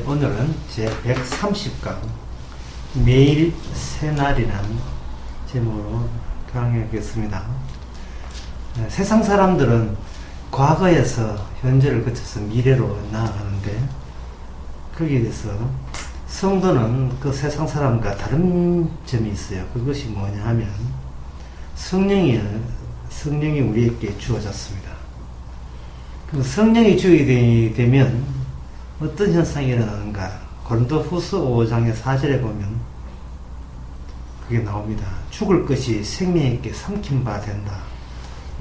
오늘은 제 130강 매일 새날이라는 제목으로 강의하겠습니다. 세상 사람들은 과거에서 현재를 거쳐서 미래로 나아가는데, 거기에 대해서 성도는 그 세상 사람과 다른 점이 있어요. 그것이 뭐냐 하면 성령이 우리에게 주어졌습니다. 그 성령이 주게 되면 어떤 현상이 일어나는가? 고린도후서 5장의 4절에 보면 그게 나옵니다. 죽을 것이 생명에게 삼킨 바 된다.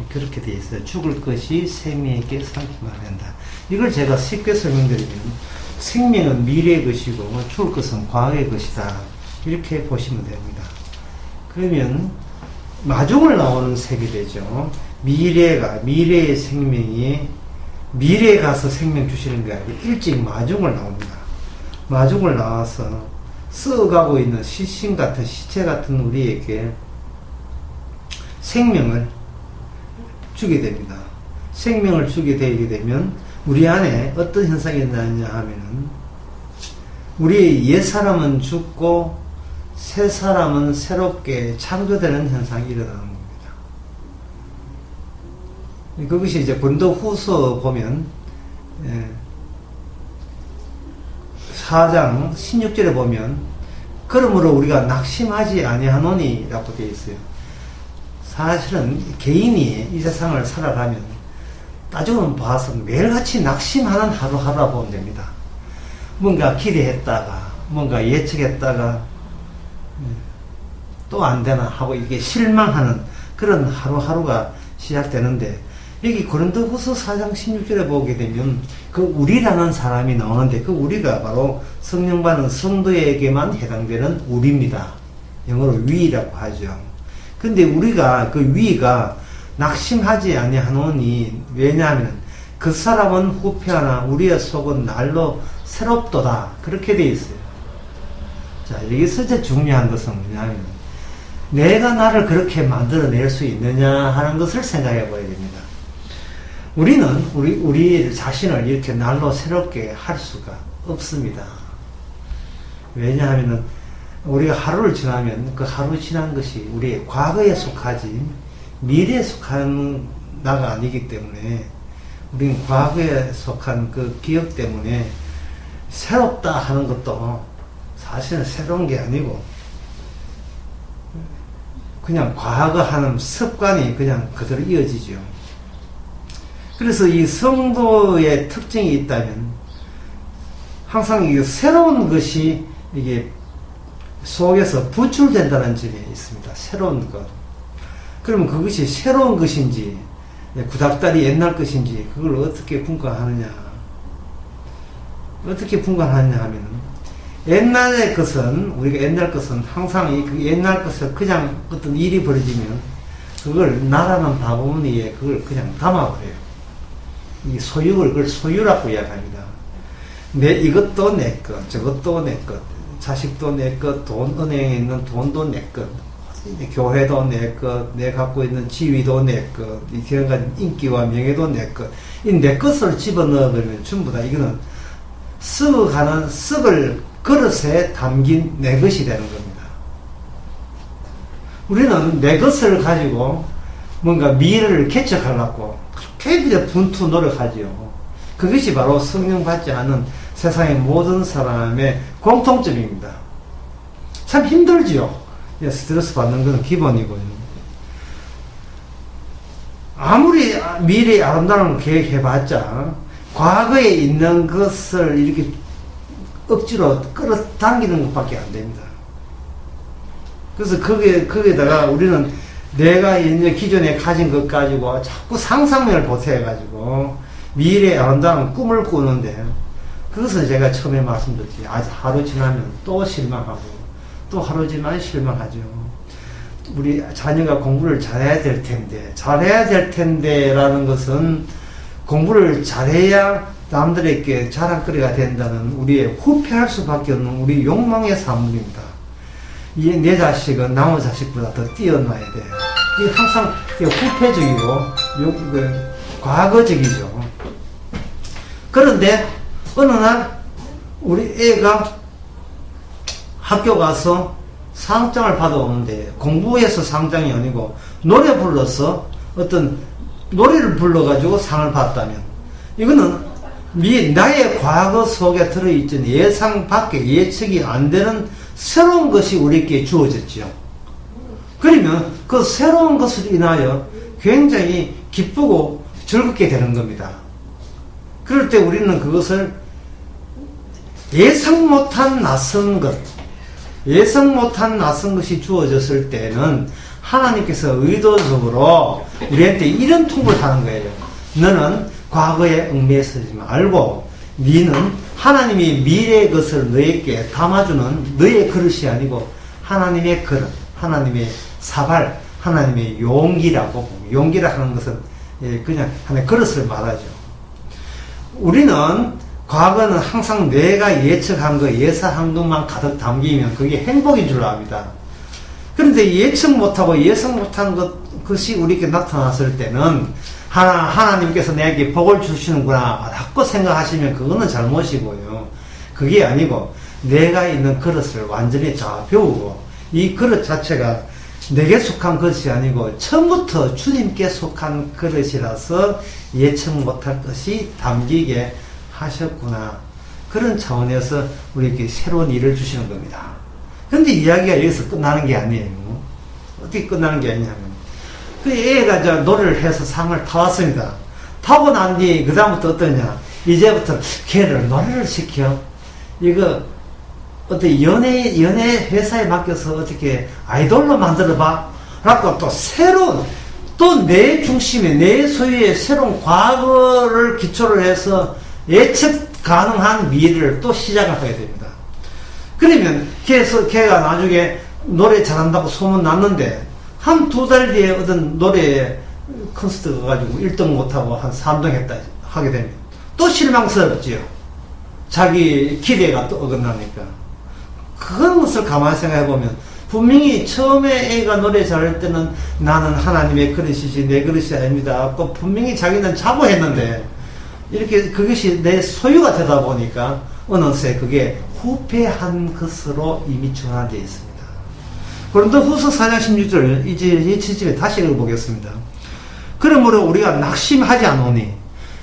그렇게 되어 있어요. 죽을 것이 생명에게 삼킨 바 된다. 이걸 제가 쉽게 설명드리면, 생명은 미래의 것이고 죽을 것은 과거의 것이다. 이렇게 보시면 됩니다. 그러면 마중을 나오는 색이 되죠. 미래의 생명이 미래에 가서 생명 주시는 게 아니고 일찍 마중을 나옵니다. 마중을 나와서 썩어가고 있는 시신 같은, 시체 같은 우리에게 생명을 주게 됩니다. 생명을 주게 되게 되면 우리 안에 어떤 현상이 일어나냐 하면은, 우리의 옛 사람은 죽고 새 사람은 새롭게 창조되는 현상이 일어나는 겁니다. 그것이 이제 고린도후서 보면 4장 16절에 보면, 그러므로 우리가 낙심하지 아니하노니 라고 되어 있어요. 사실은 개인이 이 세상을 살아가면 따지고 봐서 매일같이 낙심하는 하루하루라 보면 됩니다. 뭔가 기대했다가 뭔가 예측했다가 또 안 되나 하고 이게 실망하는 그런 하루하루가 시작되는데, 여기 고린도후서 4장 16절에 보게 되면 그 우리라는 사람이 나오는데, 그 우리가 바로 성령 받은 성도에게만 해당되는 우리입니다. 영어로 we라고 하죠. 근데 우리가 그 we가 낙심하지 아니하노니, 왜냐하면 그 사람은 후패하나 우리의 속은 날로 새롭도다. 그렇게 되어 있어요. 자, 여기서 이제 중요한 것은 뭐냐면, 내가 나를 그렇게 만들어낼 수 있느냐 하는 것을 생각해 봐야 됩니다. 우리는 우리 자신을 이렇게 날로 새롭게 할 수가 없습니다. 왜냐하면 우리가 하루를 지나면 그 하루 지난 것이 우리의 과거에 속하지 미래에 속한 나가 아니기 때문에, 우리는 과거에 속한 그 기억 때문에 새롭다 하는 것도 사실은 새로운 게 아니고 그냥 과거 하는 습관이 그냥 그대로 이어지죠. 그래서 이 성도의 특징이 있다면 항상 이 새로운 것이 이게 속에서 분출된다는 점이 있습니다. 새로운 것. 그러면 그것이 새로운 것인지 구닥다리 옛날 것인지 그걸 어떻게 분간하느냐. 어떻게 분간하느냐 하면은, 옛날의 것은, 우리가 옛날 것은 항상 그 옛날 것을 그냥 어떤 일이 벌어지면 그걸 나라는 바구니에 그걸 그냥 담아버려요. 이 소유를, 그걸 소유라고 이야기합니다. 이것도 내 것, 저것도 내 것, 자식도 내 것, 은행에 있는 돈도 내 것, 교회도 내 것, 내 갖고 있는 지위도 내 것, 이 인기와 명예도 내 것, 이 내 것을 집어넣어버리면 전부 다 이거는 썩을 그릇에 담긴 내 것이 되는 겁니다. 우리는 내 것을 가지고 뭔가 미래를 개척하려고 그렇게 분투 노력하지요. 그것이 바로 성령 받지 않은 세상의 모든 사람의 공통점입니다. 참 힘들지요. 스트레스 받는 것은 기본이고요. 아무리 미래의 아름다운 걸 계획해봤자 과거에 있는 것을 이렇게 억지로 끌어당기는 것밖에 안 됩니다. 그래서 거기에다가 우리는 내가 이제 기존에 가진 것 가지고 자꾸 상상력을 보태가지고 미래의 아름다운 꿈을 꾸는데, 그것은 제가 처음에 말씀드렸지. 아주 하루 지나면 또 실망하고, 또 하루 지나면 실망하죠. 우리 자녀가 공부를 잘해야 될 텐데, 라는 것은 공부를 잘해야 남들에게 자랑거리가 된다는 우리의 후패할 수밖에 없는 우리 욕망의 산물입니다. 내 자식은 남의 자식보다 더 뛰어나야 돼. 이게 항상 후패적이고 과거적이죠. 그런데 어느 날 우리 애가 학교 가서 상장을 받아오는데 공부해서 상장이 아니고 노래 불러서 어떤 노래를 불러가지고 상을 받았다면 이거는 나의 과거 속에 들어있던 예상 밖에 예측이 안 되는 새로운 것이 우리에게 주어졌지요. 그러면 그 새로운 것을 인하여 굉장히 기쁘고 즐겁게 되는 겁니다. 그럴 때 우리는 그것을 예상 못한 낯선 것, 예상 못한 낯선 것이 주어졌을 때는 하나님께서 의도적으로 우리한테 이런 통보를 하는 거예요. 너는 과거에 얽매이지 말고 너는 하나님이 미래의 것을 너에게 담아주는 너의 그릇이 아니고 하나님의 그릇, 하나님의 사발, 하나님의 용기라고, 용기라 하는 것은 그냥 하나의 그릇을 말하죠. 우리는 과거는 항상 내가 예측한 거, 예상한 것만 가득 담기면 그게 행복인 줄 압니다. 그런데 예측 못하고 예상 못한 것이 우리에게 나타났을 때는 하나님께서 내게 복을 주시는구나 라고 생각하시면 그거는 잘못이고요. 그게 아니고 내가 있는 그릇을 완전히 다 배우고 이 그릇 자체가 내게 속한 것이 아니고 처음부터 주님께 속한 그릇이라서 예측 못할 것이 담기게 하셨구나. 그런 차원에서 우리에게 새로운 일을 주시는 겁니다. 그런데 이야기가 여기서 끝나는 게 아니에요. 어떻게 끝나는 게 아니냐면 그 애가 노래를 해서 상을 타왔습니다. 타고 난 뒤 그 다음부터 어떠냐, 이제부터 걔를 노래를 시켜 이거 어떻게 연예 회사에 맡겨서 어떻게 아이돌로 만들어봐 라고 또 새로운 또 내 중심에 내 소유의 새로운 과거를 기초로 해서 예측 가능한 미래를 또 시작을 하게 됩니다. 그러면 걔가 나중에 노래 잘한다고 소문 났는데 한 두 달 뒤에 어떤 노래 콘서트 가가지고 1등 못하고 한 3등 했다 하게 되면 또 실망스럽지요. 자기 기대가 또 어긋나니까. 그런 것을 가만히 생각해 보면 분명히 처음에 애가 노래 잘할 때는 나는 하나님의 그릇이지 내 그릇이 아닙니다. 또 분명히 자기는 자부했는데 이렇게 그것이 내 소유가 되다 보니까 어느새 그게 후패한 것으로 이미 전환되어 있습니다. 고린도후서 4장 16절 이제 이 지집에 다시 읽어보겠습니다. 그러므로 우리가 낙심하지 않으니.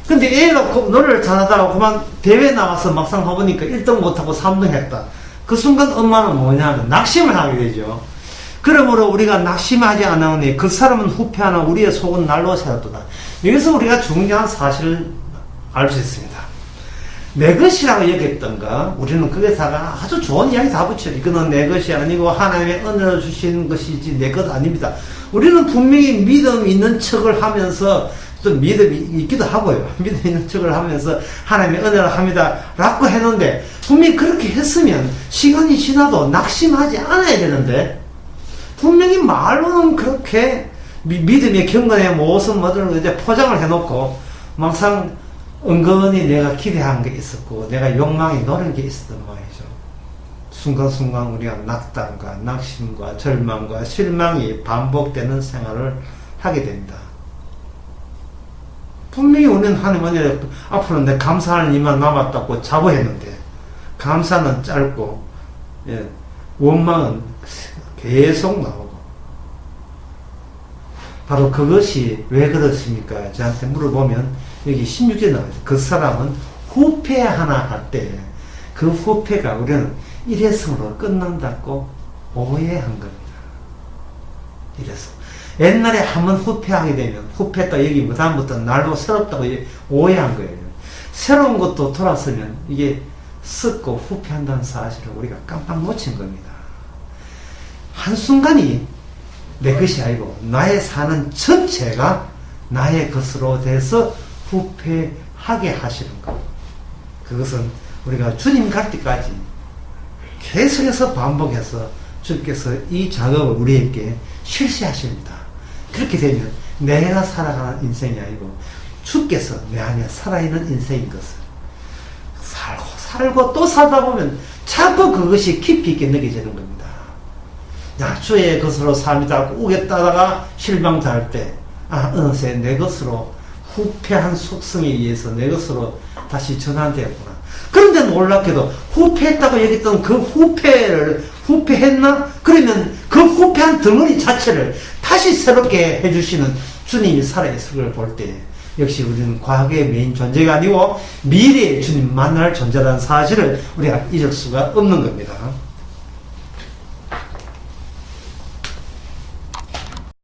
근데 애가 노래를 잘하다가 그만 대회 나가서 막상 해보니까 1등 못하고 3등 했다. 그 순간 엄마는 뭐냐면 낙심을 하게 되죠. 그러므로 우리가 낙심하지 않으니 그 사람은 후패하나 우리의 속은 날로 새었도다. 여기서 우리가 중요한 사실을 알 수 있습니다. 내 것이라고 여겼던가 우리는 거기다가 아주 좋은 이야기 다 붙여요. 이거는 내 것이 아니고 하나님의 은혜를 주시는 것이지 내 것 아닙니다. 우리는 분명히 믿음 있는 척을 하면서 또 믿음이 있기도 하고요. 믿음 있는 척을 하면서 하나님의 은혜를 합니다 라고 했는데 분명히 그렇게 했으면 시간이 지나도 낙심하지 않아야 되는데 분명히 말로는 그렇게 믿음의 경건의 모습 모델을 이제 포장을 해놓고 막상 은근히 내가 기대한 게 있었고 내가 욕망이 노는 게 있었단 말이죠. 순간순간 우리가 낙담과 낙심과 절망과 실망이 반복되는 생활을 하게 됩니다. 분명히 우리는 하나님 은혜를 앞으로는 내 감사하는 일만 남았다고 자부했는데 감사는 짧고 원망은 계속 나오고 바로 그것이 왜 그렇습니까? 저한테 물어보면 여기 16절에 나와요. 그 사람은 후패하나 할 때 그 후패가 우리는 일회성으로 끝난다고 오해한 겁니다. 이래서 옛날에 한번 후패하게 되면 후패했다 여기 그 다음부터 날로 새롭다고 오해한 거예요. 새로운 것도 돌아서면 이게 썩고 후패한다는 사실을 우리가 깜빡 놓친 겁니다. 한순간이 내 것이 아니고 나의 사는 전체가 나의 것으로 돼서 후패하게 하시는 것. 그것은 우리가 주님 갈 때까지 계속해서 반복해서 주께서 이 작업을 우리에게 실시하십니다. 그렇게 되면 내가 살아가는 인생이 아니고 주께서 내 안에 살아있는 인생인 것을 살고 또 살다 보면 자꾸 그것이 깊이 있게 느껴지는 겁니다. 야, 주의 것으로 삶이다 우겠다다가 실망 닿을 때 어느새 내 것으로 후패한 속성에 의해서 내 것으로 다시 전환되었구나. 그런데 놀랍게도 후패했다고 여겼던 그 후패했나? 그러면 그 후패한 덩어리 자체를 다시 새롭게 해주시는 주님이 살아있을 걸 볼 때, 역시 우리는 과거의 메인 존재가 아니고 미래의 주님 만날 존재라는 사실을 우리가 잊을 수가 없는 겁니다.